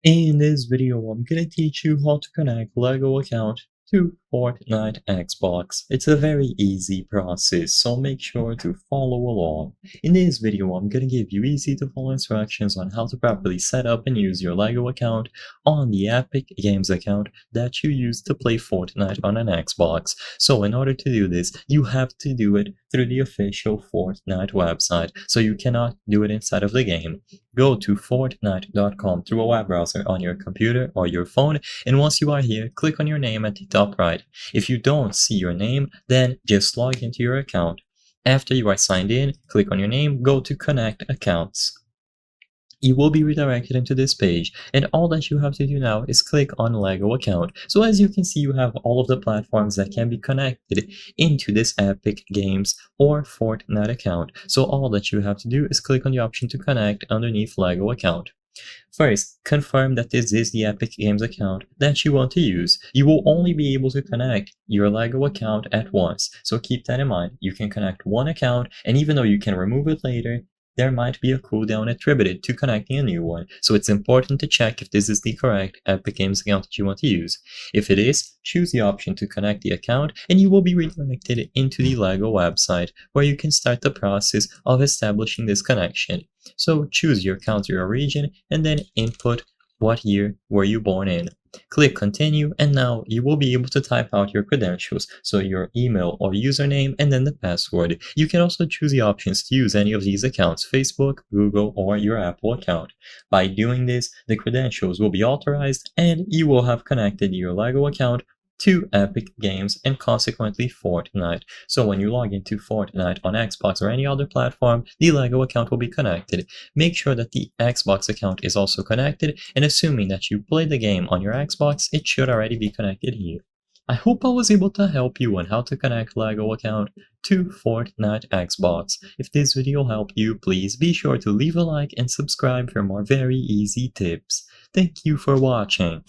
In this video, I'm gonna teach you how to connect LEGO account to Fortnite Xbox. It's a very easy process, so make sure to follow along. In this video, I'm gonna give you easy to follow instructions on how to properly set up and use your LEGO account on the Epic Games account that you use to play Fortnite on an Xbox. So in order to do this, you have to do it through the official Fortnite website, so you cannot do it inside of the game. Go to Fortnite.com through a web browser on your computer or your phone, and once you are here, click on your name at the top right. If you don't see your name, then just log into your account. After you are signed in, click on your name, go to Connect Accounts. You will be redirected into this page, and all that you have to do now is click on LEGO account. So as you can see, you have all of the platforms that can be connected into this Epic Games or Fortnite account. So all that you have to do is click on the option to connect underneath LEGO account. First, confirm that this is the Epic Games account that you want to use. You will only be able to connect your LEGO account at once, so keep that in mind. You can connect one account, and even though you can remove it later, there might be a cooldown attributed to connecting a new one, so it's important to check if this is the correct Epic Games account that you want to use. If it is, choose the option to connect the account, and you will be redirected into the LEGO website, where you can start the process of establishing this connection. So choose your country or region, and then input what year were you born in. Click continue, and now you will be able to type out your credentials, so your email or username and then the password. You can also choose the options to use any of these accounts: Facebook, Google, or your Apple account. By doing this, the credentials will be authorized and you will have connected your LEGO account to Epic Games and consequently Fortnite. So when you log into Fortnite on Xbox or any other platform, the LEGO account will be connected. Make sure that the Xbox account is also connected, and assuming that you play the game on your Xbox, it should already be connected here. I hope I was able to help you on how to connect LEGO account to Fortnite Xbox. If this video helped you, please be sure to leave a like and subscribe for more very easy tips. Thank you for watching.